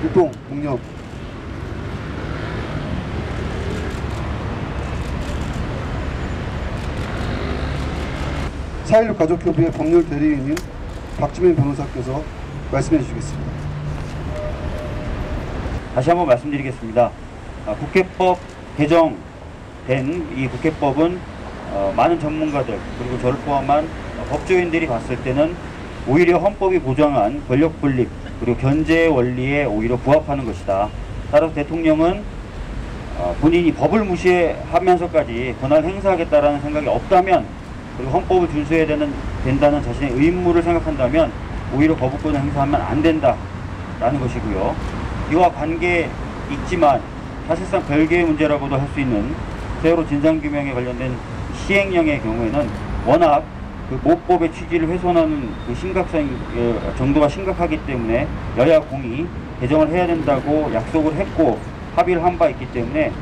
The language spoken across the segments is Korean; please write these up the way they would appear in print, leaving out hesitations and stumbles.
노동, 폭력, 4.16 가족협의회 법률 대리인인 박지민 변호사께서 말씀해 주시겠습니다. 다시 한번 말씀드리겠습니다. 국회법 개정된 이 국회법은 많은 전문가들 그리고 저를 포함한 법조인들이 봤을 때는 오히려 헌법이 보장한 권력 분립 그리고 견제의 원리에 오히려 부합하는 것이다. 따라서 대통령은 본인이 법을 무시하면서까지 권한을 행사하겠다라는 생각이 없다면, 그리고 헌법을 준수해야 된다는 자신의 의무를 생각한다면 오히려 거부권을 행사하면 안 된다라는 것이고요. 이와 관계 있지만 사실상 별개의 문제라고도 할 수 있는 세월호 진상규명에 관련된 시행령의 경우에는 워낙 그 모법의 취지를 훼손하는 그 심각성 정도가 심각하기 때문에 여야 공이 개정을 해야 된다고 약속을 했고 합의를 한 바 있기 때문에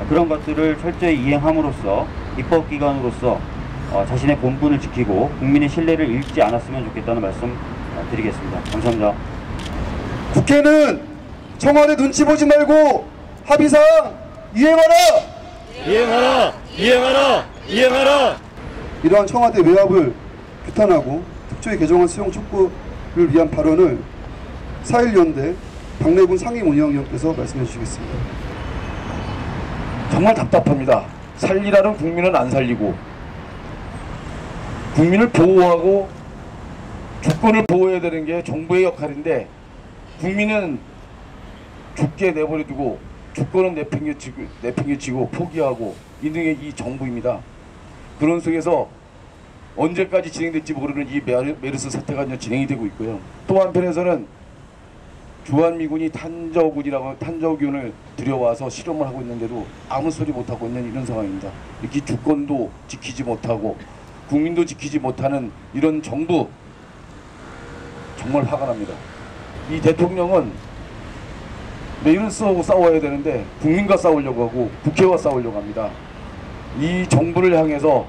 그런 것들을 철저히 이행함으로써 입법기관으로서 자신의 본분을 지키고 국민의 신뢰를 잃지 않았으면 좋겠다는 말씀 드리겠습니다. 감사합니다. 국회는 청와대 눈치 보지 말고 합의사항 이행하라! 이행하라! 이행하라! 이행하라! 이러한 청와대 외압을 규탄하고 특조위 개정안 수용 촉구를 위한 발언을 4.1연대 박래군 상임운영위원께서 말씀해 주시겠습니다. 정말 답답합니다. 살리라는 국민은 안 살리고 국민을 보호하고 주권을 보호해야 되는 게 정부의 역할인데 국민은 죽게 내버려두고 주권은 내팽개치고 포기하고 있는 게 이 정부입니다. 그런 속에서 언제까지 진행될지 모르는 이 메르스 사태가 진행이 되고 있고요. 또 한편에서는 주한미군이 탄저균을 들여와서 실험을 하고 있는데도 아무 소리 못하고 있는 이런 상황입니다. 이렇게 주권도 지키지 못하고 국민도 지키지 못하는 이런 정부, 정말 화가 납니다. 이 대통령은 메르스하고 싸워야 되는데 국민과 싸우려고 하고 국회와 싸우려고 합니다. 이 정부를 향해서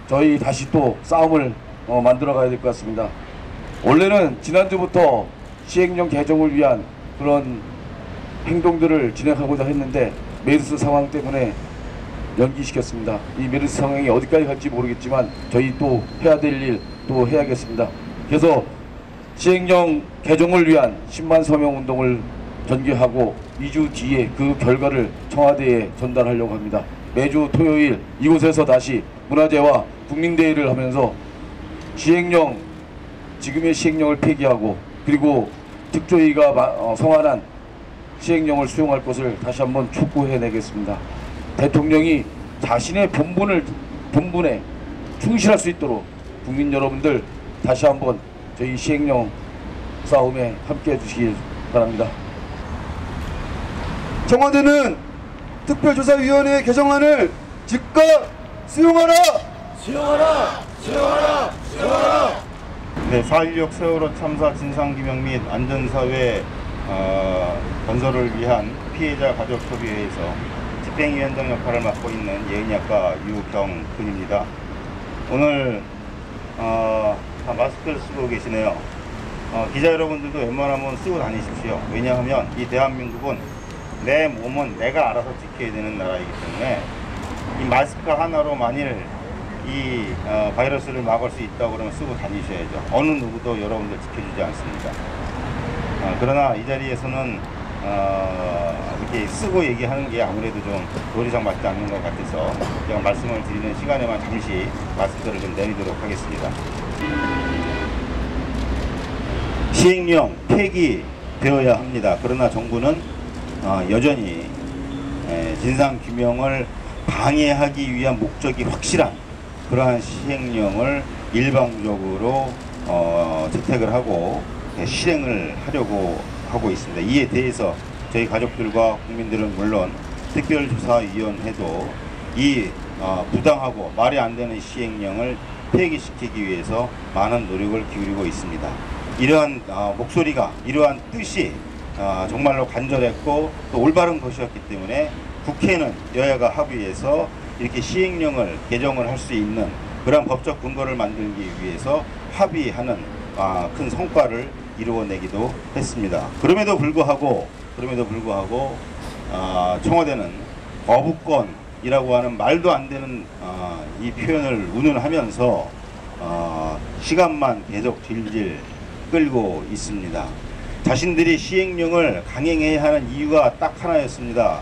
저희 다시 또 싸움을 만들어 가야 될 것 같습니다. 원래는 지난주부터 시행령 개정을 위한 그런 행동들을 진행하고자 했는데 메르스 상황 때문에 연기시켰습니다. 이 메르스 상황이 어디까지 갈지 모르겠지만 저희 또 해야 될 일 또 해야겠습니다. 그래서 시행령 개정을 위한 10만 서명 운동을 전개하고 2주 뒤에 그 결과를 청와대에 전달하려고 합니다. 매주 토요일 이곳에서 다시 문화제와 국민대회를 하면서 지금의 시행령을 폐기하고 그리고 특조위가 성안한 시행령을 수용할 것을 다시 한번 촉구해내겠습니다. 대통령이 자신의 본분에 충실할 수 있도록 국민 여러분들 다시 한번 저희 시행령 싸움에 함께해 주시길 바랍니다. 청와대는 특별조사위원회 개정안을 즉각 수용하라! 수용하라! 수용하라! 수용하라! 네, 4.16 세월호 참사 진상규명 및 안전사회 건설을 위한 피해자 가족협의회에서 집행위원장 역할을 맡고 있는 예은약과 유경근입니다. 오늘 다 마스크를 쓰고 계시네요. 기자 여러분들도 웬만하면 쓰고 다니십시오. 왜냐하면 이 대한민국은 내 몸은 내가 알아서 지켜야 되는 나라이기 때문에 이 마스크 하나로 만일 이 바이러스를 막을 수 있다고 그러면 쓰고 다니셔야죠. 어느 누구도 여러분들 지켜주지 않습니다. 그러나 이 자리에서는 이렇게 쓰고 얘기하는 게 아무래도 좀 도리상 맞지 않는 것 같아서 제가 말씀을 드리는 시간에만 잠시 마스크를 좀 내리도록 하겠습니다. 시행령 폐기되어야 합니다. 그러나 정부는 여전히 진상규명을 방해하기 위한 목적이 확실한 그러한 시행령을 일방적으로 채택을 하고 실행을 하려고 하고 있습니다. 이에 대해서 저희 가족들과 국민들은 물론 특별조사위원회도 이 부당하고 말이 안 되는 시행령을 폐기시키기 위해서 많은 노력을 기울이고 있습니다. 이러한 목소리가, 이러한 뜻이 정말로 간절했고 또 올바른 것이었기 때문에 국회는 여야가 합의해서 이렇게 시행령을 개정을 할 수 있는 그런 법적 근거를 만들기 위해서 합의하는 큰 성과를 이루어내기도 했습니다. 그럼에도 불구하고 그럼에도 불구하고 청와대는 거부권이라고 하는 말도 안 되는 이 표현을 운운하면서 시간만 계속 질질 끌고 있습니다. 자신들이 시행령을 강행해야 하는 이유가 딱 하나였습니다.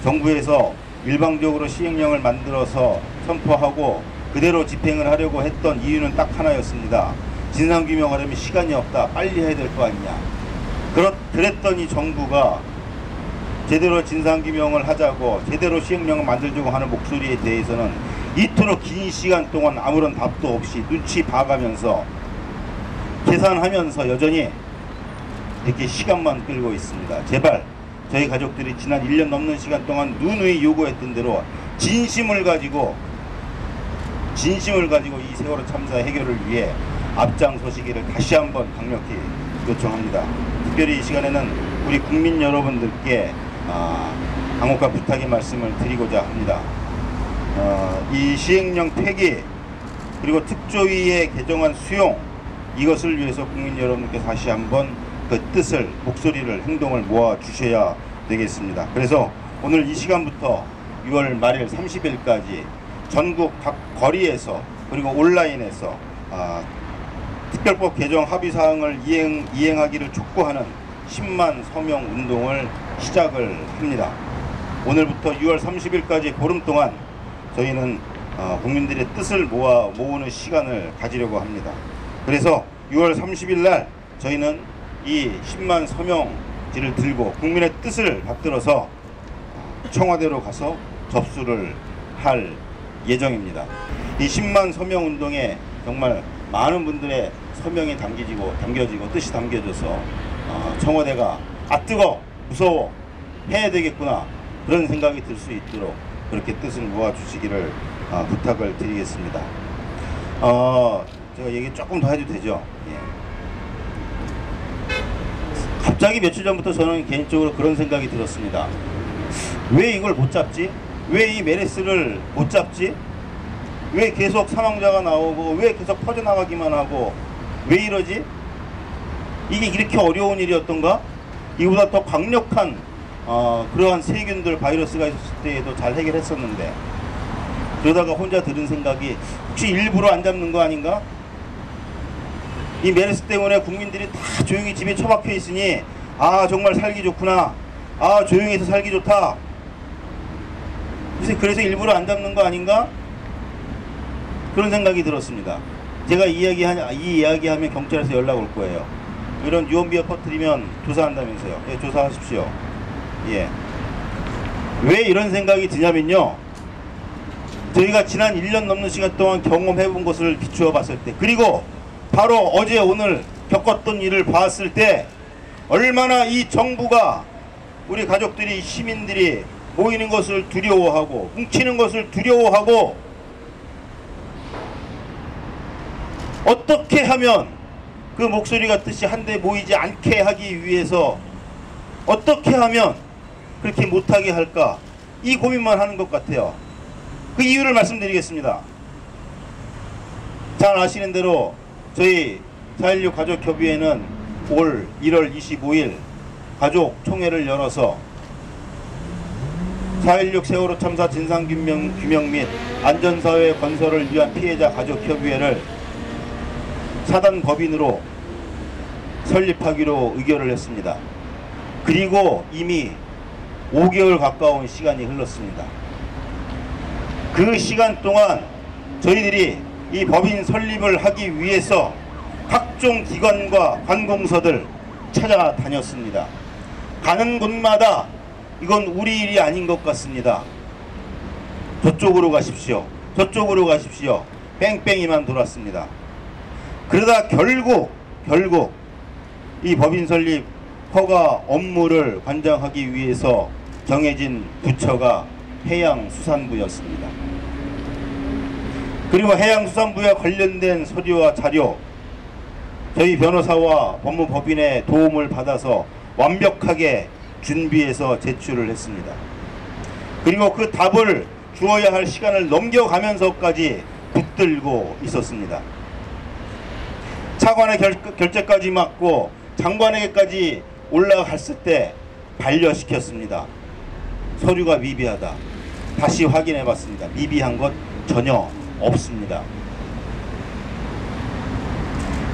정부에서 일방적으로 시행령을 만들어서 선포하고 그대로 집행을 하려고 했던 이유는 딱 하나였습니다. 진상규명하려면 시간이 없다. 빨리 해야 될 거 아니냐. 그랬더니 정부가 제대로 진상규명을 하자고 제대로 시행령을 만들자고 하는 목소리에 대해서는 이토록 긴 시간 동안 아무런 답도 없이 눈치 봐가면서 계산하면서 여전히 이렇게 시간만 끌고 있습니다. 제발 저희 가족들이 지난 1년 넘는 시간 동안 누누이 요구했던 대로 진심을 가지고 이 세월호 참사 해결을 위해 앞장서시기를 다시 한번 강력히 요청합니다. 특별히 이 시간에는 우리 국민 여러분들께 강력한 부탁의 말씀을 드리고자 합니다. 이 시행령 폐기 그리고 특조위의 개정안 수용 이것을 위해서 국민 여러분께서 다시 한번 그 뜻을 목소리를 행동을 모아 주셔야 되겠습니다. 그래서 오늘 이 시간부터 6월 말일 30일까지 전국 각 거리에서 그리고 온라인에서 특별법 개정 합의사항을 이행하기를 촉구하는 10만 서명 운동을 시작을 합니다. 오늘부터 6월 30일까지 보름 동안 저희는 국민들의 뜻을 모으는 시간을 가지려고 합니다. 그래서 6월 30일 날 저희는 이 10만 서명지를 들고 국민의 뜻을 받들어서 청와대로 가서 접수를 할 예정입니다. 이 10만 서명 운동에 정말 많은 분들의 서명이 담겨지고 뜻이 담겨져서 청와대가 뜨거 무서워 해야 되겠구나 그런 생각이 들 수 있도록 그렇게 뜻을 모아주시기를 부탁을 드리겠습니다. 제가 얘기 조금 더 해도 되죠? 예. 갑자기 며칠 전부터 저는 개인적으로 그런 생각이 들었습니다. 왜 이걸 못 잡지? 왜 이 메르스를 못 잡지? 왜 계속 사망자가 나오고 왜 계속 퍼져나가기만 하고 왜 이러지? 이게 이렇게 어려운 일이었던가? 이보다 더 강력한 그러한 세균들 바이러스가 있었을 때에도 잘 해결했었는데 그러다가 혼자 들은 생각이 혹시 일부러 안 잡는 거 아닌가? 이 메르스 때문에 국민들이 다 조용히 집에 처박혀 있으니 정말 살기 좋구나, 조용히 해서 살기 좋다, 그래서 일부러 안 잡는 거 아닌가? 그런 생각이 들었습니다. 제가 이 이야기하면 경찰에서 연락 올 거예요. 이런 유언비어 퍼뜨리면 조사한다면서요. 예, 조사하십시오. 예. 왜 이런 생각이 드냐면요, 저희가 지난 1년 넘는 시간 동안 경험해본 것을 비추어 봤을 때, 그리고 바로 어제 오늘 겪었던 일을 봤을 때 얼마나 이 정부가 우리 가족들이 시민들이 모이는 것을 두려워하고 뭉치는 것을 두려워하고 어떻게 하면 그 목소리가 뜻이 한데 모이지 않게 하기 위해서 어떻게 하면 그렇게 못하게 할까, 이 고민만 하는 것 같아요. 그 이유를 말씀드리겠습니다. 잘 아시는 대로 저희 4.16 가족협의회는 올 1월 25일 가족총회를 열어서 4.16 세월호 참사 진상규명 및 안전사회 건설을 위한 피해자 가족협의회를 사단법인으로 설립하기로 의결을 했습니다. 그리고 이미 5개월 가까운 시간이 흘렀습니다. 그 시간 동안 저희들이 이 법인 설립을 하기 위해서 각종 기관과 관공서들 찾아다녔습니다. 가는 곳마다 이건 우리 일이 아닌 것 같습니다. 저쪽으로 가십시오. 저쪽으로 가십시오. 뺑뺑이만 돌았습니다. 그러다 결국 이 법인 설립 허가 업무를 관장하기 위해서 정해진 부처가 해양수산부였습니다. 그리고 해양수산부와 관련된 서류와 자료, 저희 변호사와 법무법인의 도움을 받아서 완벽하게 준비해서 제출을 했습니다. 그리고 그 답을 주어야 할 시간을 넘겨가면서까지 붙들고 있었습니다. 차관의 결재까지 맡고 장관에게까지 올라갔을 때 반려시켰습니다. 서류가 미비하다. 다시 확인해 봤습니다. 미비한 것 전혀 없습니다.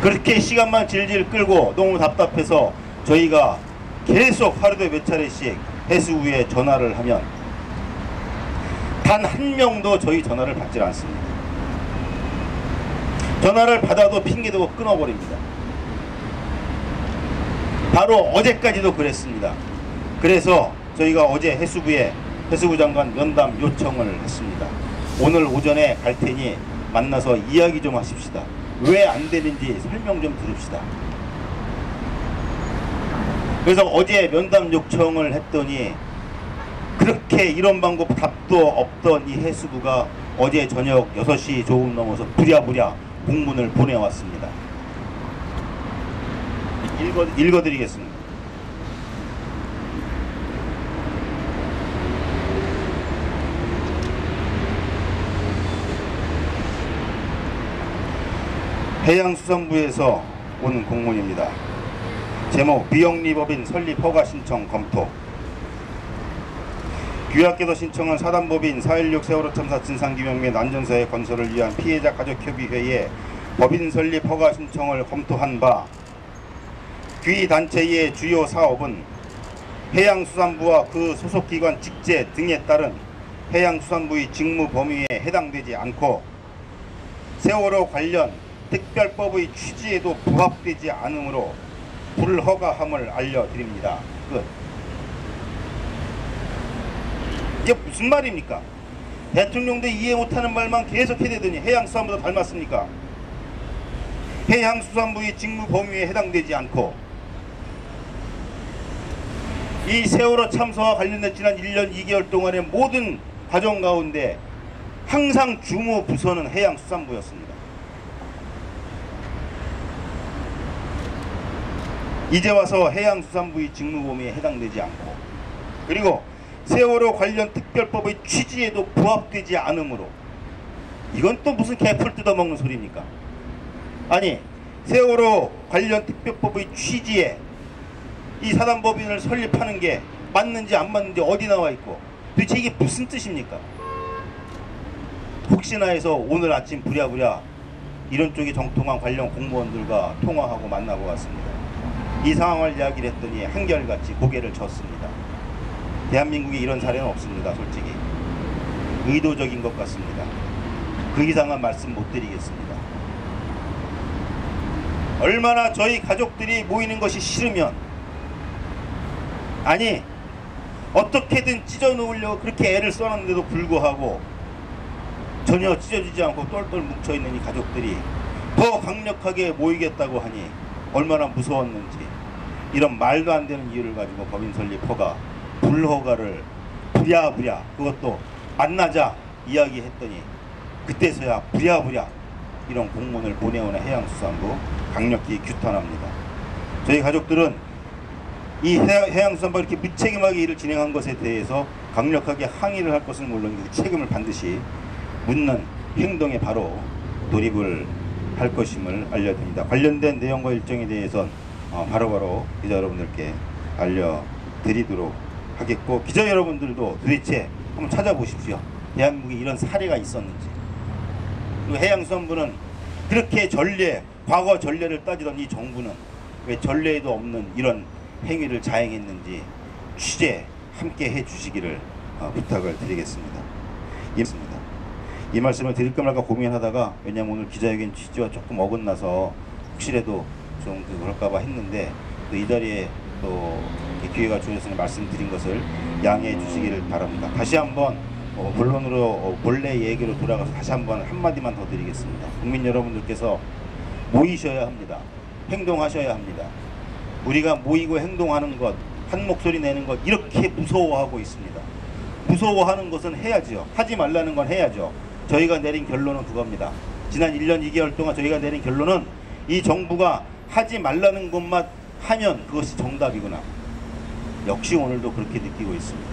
그렇게 시간만 질질 끌고 너무 답답해서 저희가 계속 하루에 몇 차례씩 해수부에 전화를 하면 단 한 명도 저희 전화를 받질 않습니다. 전화를 받아도 핑계대고 끊어버립니다. 바로 어제까지도 그랬습니다. 그래서 저희가 어제 해수부 장관 면담 요청을 했습니다. 오늘 오전에 갈 테니 만나서 이야기 좀 하십시다. 왜 안 되는지 설명 좀 들읍시다. 그래서 어제 면담 요청을 했더니 그렇게 이런 방법 답도 없던 이 해수부가 어제 저녁 6시 조금 넘어서 부랴부랴 공문을 보내왔습니다. 읽어드리겠습니다. 해양수산부에서 온 공문입니다. 제목 비영리법인 설립 허가 신청 검토. 귀하께서 신청한 사단법인 4.16 세월호 참사 진상규명 및 안전사의 건설을 위한 피해자 가족협의회에 법인 설립 허가 신청을 검토한 바 귀 단체의 주요 사업은 해양수산부와 그 소속기관 직제 등에 따른 해양수산부의 직무 범위에 해당되지 않고 세월호 관련 특별법의 취지에도 부합되지 않으므로 불허가함을 알려드립니다. 끝. 이게 무슨 말입니까? 대통령도 이해 못하는 말만 계속 해대더니 해양수산부도 닮았습니까? 해양수산부의 직무 범위에 해당되지 않고 이 세월호 참사와 관련된 지난 1년 2개월 동안의 모든 과정 가운데 항상 주무 부서는 해양수산부였습니다. 이제 와서 해양수산부의 직무 범위에 해당되지 않고 그리고 세월호 관련 특별법의 취지에도 부합되지 않으므로 이건 또 무슨 개풀 뜯어먹는 소리입니까? 아니 세월호 관련 특별법의 취지에 이 사단법인을 설립하는 게 맞는지 안 맞는지 어디 나와 있고 도대체 이게 무슨 뜻입니까? 혹시나 해서 오늘 아침 부랴부랴 이런 쪽에 정통한 관련 공무원들과 통화하고 만나고 왔습니다. 이 상황을 이야기를 했더니 한결같이 고개를 젓습니다. 대한민국에 이런 사례는 없습니다. 솔직히 의도적인 것 같습니다. 그 이상한 말씀 못 드리겠습니다. 얼마나 저희 가족들이 모이는 것이 싫으면 아니 어떻게든 찢어놓으려고 그렇게 애를 써놨는데도 불구하고 전혀 찢어지지 않고 똘똘 뭉쳐있는 이 가족들이 더 강력하게 모이겠다고 하니 얼마나 무서웠는지 이런 말도 안 되는 이유를 가지고 법인 설립 허가 불허가를 부랴부랴 그것도 만나자 이야기했더니 그때서야 부랴부랴 이런 공문을 보내오는 해양수산부 강력히 규탄합니다. 저희 가족들은 이 해양수산부가 이렇게 무책임하게 일을 진행한 것에 대해서 강력하게 항의를 할 것은 물론 그 책임을 반드시 묻는 행동에 바로 돌입을 할 것임을 알려드립니다. 관련된 내용과 일정에 대해서는 바로바로 기자 여러분들께 알려드리도록 하겠고 기자 여러분들도 도대체 한번 찾아보십시오. 대한민국에 이런 사례가 있었는지 그리고 해양수산부는 그렇게 과거 전례를 따지던 이 정부는 왜 전례에도 없는 이런 행위를 자행했는지 취재 함께 해주시기를 부탁을 드리겠습니다. 이 말씀을 드릴까 말까 고민하다가 왜냐면 오늘 기자회견 취지와 조금 어긋나서 혹시라도 좀 그럴까봐 했는데 또 이 자리에 또 기회가 주어져서 말씀드린 것을 양해해 주시기를 바랍니다. 다시 한번 본론으로 본래 얘기로 돌아가서 다시 한번 한마디만 더 드리겠습니다. 국민 여러분들께서 모이셔야 합니다. 행동하셔야 합니다. 우리가 모이고 행동하는 것, 한 목소리 내는 것 이렇게 무서워하고 있습니다. 무서워하는 것은 해야죠. 하지 말라는 건 해야죠. 저희가 내린 결론은 그겁니다. 지난 1년 2개월 동안 저희가 내린 결론은 이 정부가 하지 말라는 것만 하면 그것이 정답이구나. 역시 오늘도 그렇게 느끼고 있습니다.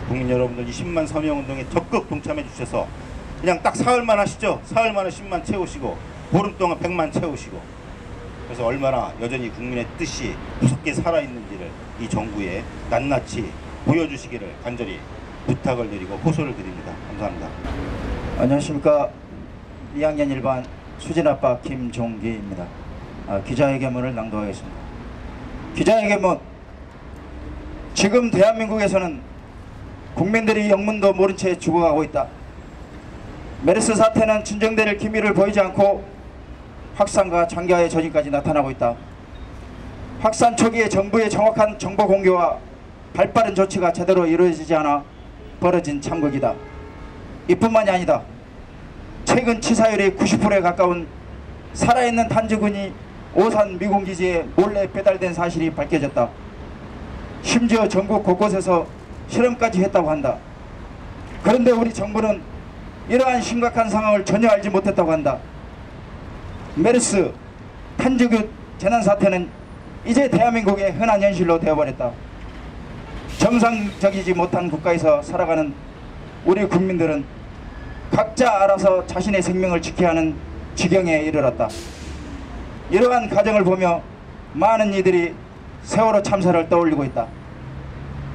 국민 여러분들 이 10만 서명운동에 적극 동참해 주셔서 그냥 딱 사흘만 하시죠. 사흘 만에 10만 채우시고 보름 동안 100만 채우시고 그래서 얼마나 여전히 국민의 뜻이 무섭게 살아있는지를 이 정부에 낱낱이 보여주시기를 간절히 부탁을 드리고 호소를 드립니다. 감사합니다. 안녕하십니까. 2학년 1반 수진아빠 김종기입니다. 기자회견문을 낭독하겠습니다. 기자회견문. 지금 대한민국에서는 국민들이 영문도 모른 채 죽어가고 있다. 메르스 사태는 진정될 기미를 보이지 않고 확산과 장기화의 전이까지 나타나고 있다. 확산 초기에 정부의 정확한 정보 공개와 발빠른 조치가 제대로 이루어지지 않아 벌어진 참극이다. 이뿐만이 아니다. 최근 치사율이 90%에 가까운 살아있는 탄저군이 오산 미군기지에 몰래 배달된 사실이 밝혀졌다. 심지어 전국 곳곳에서 실험까지 했다고 한다. 그런데 우리 정부는 이러한 심각한 상황을 전혀 알지 못했다고 한다. 메르스, 탄저균 재난사태는 이제 대한민국의 흔한 현실로 되어버렸다. 정상적이지 못한 국가에서 살아가는 우리 국민들은 각자 알아서 자신의 생명을 지켜야 하는 지경에 이르렀다. 이러한 가정을 보며 많은 이들이 세월호 참사를 떠올리고 있다.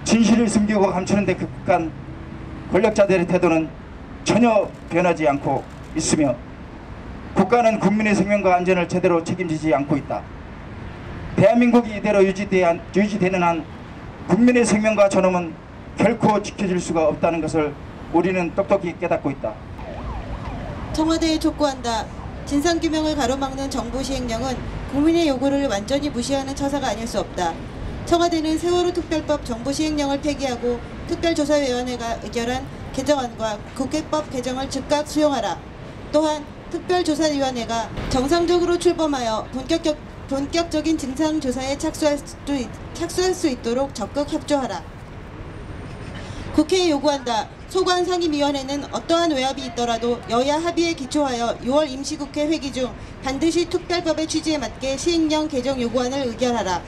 진실을 숨기고 감추는 데 급급한 권력자들의 태도는 전혀 변하지 않고 있으며 국가는 국민의 생명과 안전을 제대로 책임지지 않고 있다. 대한민국이 이대로 유지되는 한 국민의 생명과 존엄은 결코 지켜질 수가 없다는 것을 우리는 똑똑히 깨닫고 있다. 청와대에 촉구한다. 진상규명을 가로막는 정부 시행령은 국민의 요구를 완전히 무시하는 처사가 아닐 수 없다. 청와대는 세월호 특별법 정부 시행령을 폐기하고 특별조사위원회가 의결한 개정안과 국회법 개정을 즉각 수용하라. 또한 특별조사위원회가 정상적으로 출범하여 본격적인 진상조사에 착수할 수 있도록 적극 협조하라. 국회에 요구한다. 소관상임위원회는 어떠한 외압이 있더라도 여야 합의에 기초하여 6월 임시국회 회기 중 반드시 특별법의 취지에 맞게 시행령 개정 요구안을 의결하라.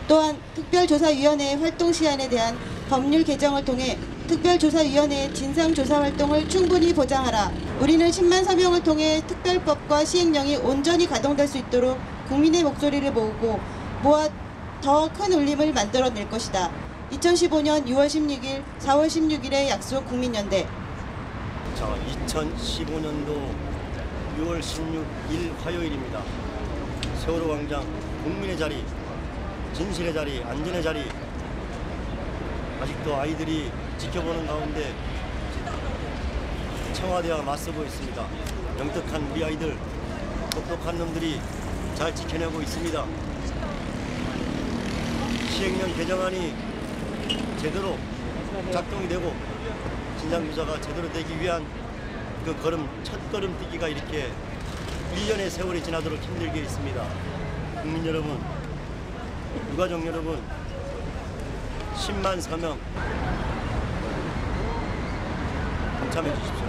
또한 특별조사위원회의 활동 시한에 대한 법률 개정을 통해 특별조사위원회의 진상조사 활동을 충분히 보장하라. 우리는 10만 서명을 통해 특별법과 시행령이 온전히 가동될 수 있도록 국민의 목소리를 모아 더 큰 울림을 만들어낼 것이다. 2015년 6월 16일, 4월 16일의 약속 국민연대. 자, 2015년도 6월 16일 화요일입니다. 세월호 광장 국민의 자리, 진실의 자리, 안전의 자리. 아직도 아이들이 지켜보는 가운데 청와대와 맞서고 있습니다. 영특한 우리 아이들, 똑똑한 놈들이 잘 지켜내고 있습니다. 시행령 개정안이 제대로 작동이 되고 진상조사가 제대로 되기 위한 그 첫 걸음 뛰기가 이렇게 1년의 세월이 지나도록 힘들게 있습니다. 국민 여러분, 유가족 여러분, 10만 서명 동참해 주십시오.